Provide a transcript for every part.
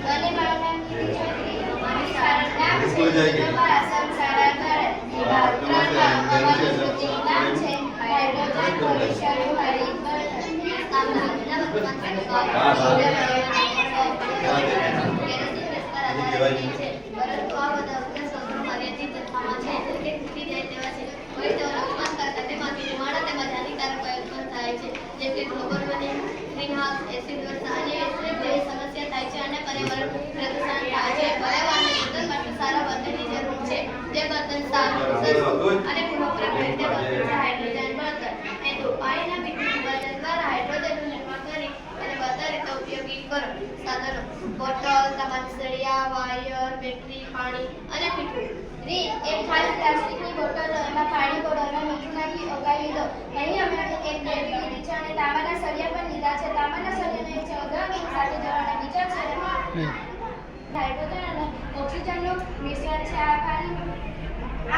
અને મારા નામ છત્રી અમારી શાળાનું નામ છે પ્રભાસમ શાળા કર અમારું કૃતિનું નામ છે હાઇડ્રોજન ભવિષ્યનું હરિતવર્ધન પરંતુ આ બધા અભ્યાસો મર્યાદિત જથ્થામાં છે એટલે કે ખૂટી જાય તેવા છે કોઈ તેઓનો ઉત્પાદન કરતા તેમાંથી ધુમાડો તેમજ હાનિકારક વાયુ ઉત્પન્ન થાય છે જેમ કે ગ્લોબલ વોર્મિંગ ગ્રીનહાઉસ એસિડ વર્ષા અને જેવી સમસ્યા થાય છે અને પર્યાવરણ પ્રદૂષણ થાય છે પર્યાવરણને જતન માટે સારા બળતણની જરૂર છે જે બળતણ સારું સસ્તું અને પુનઃપ્રાપ્ય રીતે બળતણ છે હાઇડ્રોજન બળતણ હેતુ પાણીના વિદ્યુત બળતણ દ્વારા હાઇડ્રોજનનું નિર્માણ કરી અને બળતણ રીતે ઉપયોગી કરો સાધનો બોટલ તમામ સળિયા વાયર બેટરી પાણી અને મીઠું રીત એક ખાલી પ્લાસ્ટિકની બોટલ એમાં પાણી ભરો એમાં મીઠું નાખી ઓગાળી દો અહીં અમે એક બેટરી લીધી છે અને તાંબાના સળિયા પણ લીધા છે તાંબાના સળિયાને એક ઓગાળીને સાથે જવાના બીજા છે હાઇડ્રોજન અને ઓક્સિજનનું મિશ્રણ છે આ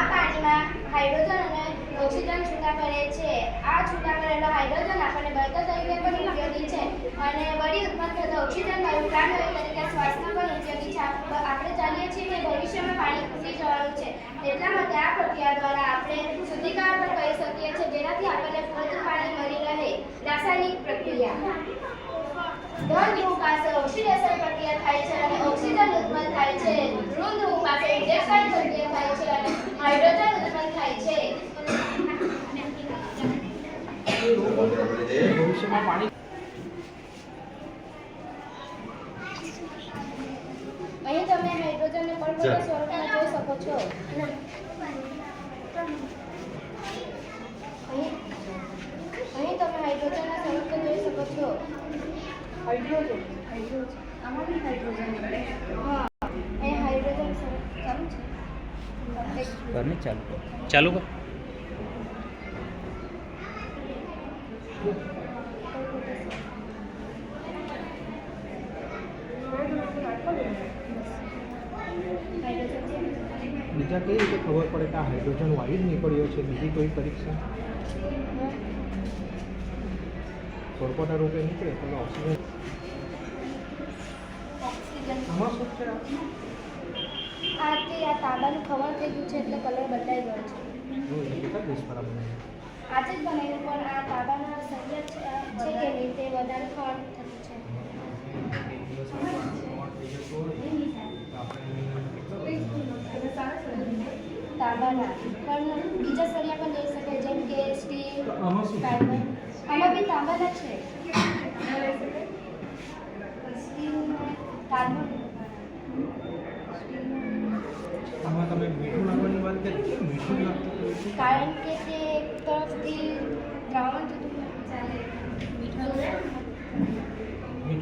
પાણીમાં હાઇડ્રોજન અને ઓક્સિજન છૂટા કરે છે આ છૂટા કરેલો હાઇડ્રોજન આપણને બળતણ તરીકે પણ ઉપયોગી છે અને વળી ઉત્પન્ન થતો ઓક્સિજન વાયુ પ્રાણવાયુ તરીકે શ્વાસમાં પણ ઉપયોગી છે આપણે જાણીએ છીએ કે ભવિષ્યમાં પાણી ખૂટી જવાનું છે એટલા માટે આ પ્રક્રિયા દ્વારા આપણે શુદ્ધિકરણ પણ કરી શકીએ છીએ જેનાથી આપણને પૂરતું પાણી મળી રહે રાસાયણિક પ્રક્રિયા ધન ધ્રુવ પાસે ઓક્સિડેશન પ્રક્રિયા થાય છે અને ઓક્સિજન ઉત્પન્ન થાય છે ઋણ ધ્રુવ પાસે ઇન્ડેક્શન પ્રક્રિયા થાય છે અને હાઇડ્રોજન ઉત્પન્ન થાય છે ભવિષ્યમાં પાણી અહીં તમે હાઇડ્રોજનને પણ બધા સ્વરૂપમાં જોઈ શકો છો અહીં તમે હાઇડ્રોજનના સ્વરૂપને જોઈ શકો છો હાઇડ્રોજન આમાં બી હાઇડ્રોજન હા અહીં હાઇડ્રોજન સ્વરૂપ ચાલુ છે કરને ચાલુ કર બીજા કઈ રીતે ખબર પડે કે આ હાઇડ્રોજન વાયુ જ નીકળ્યો છે બીજી કોઈ પરીક્ષા પરપોટા રૂપે નીકળે તો ઓક્સિજન આમાં શું છે આ તાંબાનું ખવણ થઈ ગયું છે એટલે કલર બદલાઈ ગયો છે કેટલા દિવસ પર આપણે આજે જ બનાવ્યું પણ આ તાંબાના સળિયા છે કે નહીં તે વધારે ખવણ થતું છે તાંબાના પણ બીજા સળિયા પણ લઈ શકે જેમ કે સ્ટીલ ફાઈબર આમાં બી તાંબાના છે સ્ટીલ કાર્બન આમાં તમે મીઠું નાખવાની વાત કરી મીઠું નાખતું કારણ કે તે એક તરફથી દ્રાવણ થતું ચાલે મીઠું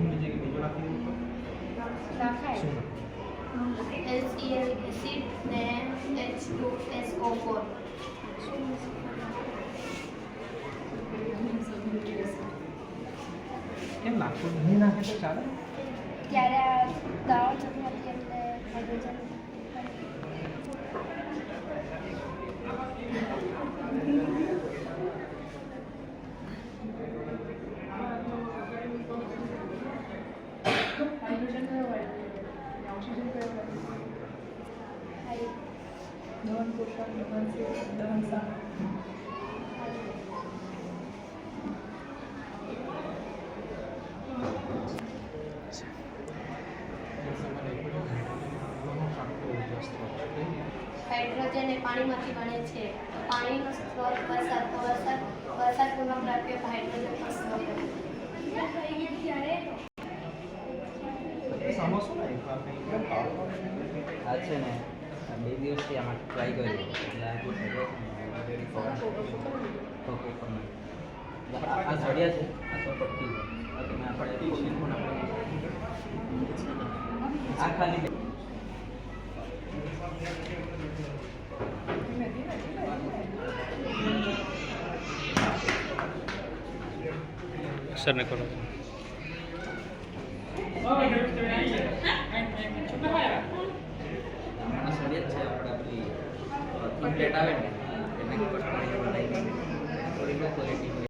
બીજી બીજું નાખી નાખાય HCl એસિડ ને H2SO4 એમ નાખતું નહીં નાખે તો ચાલે ત્યારે આ દ્રાવણ થતું નથી એટલે હાઇડ્રોજન દહન પોષણ દહન દહન સાર હાઇડ્રોજન એ પાણીમાંથી બને છે તો પાણીનો સ્ત્રોત વરસાદ તો વરસાદ પુનઃપ્રાપ્ય હાઇડ્રોજન નો સ્ત્રોત આ છે ને 2 દિવસથી આમાં ટ્રાય કર્યું એટલે આ સળિયા છે આ તો પટ્ટી તમે આપણે સિલિકોન આપણે આ ખાલી સર ને કરો પ્લેટ આવે ને એને કટ કરી બનાવી થોડી લો ક્વોલિટી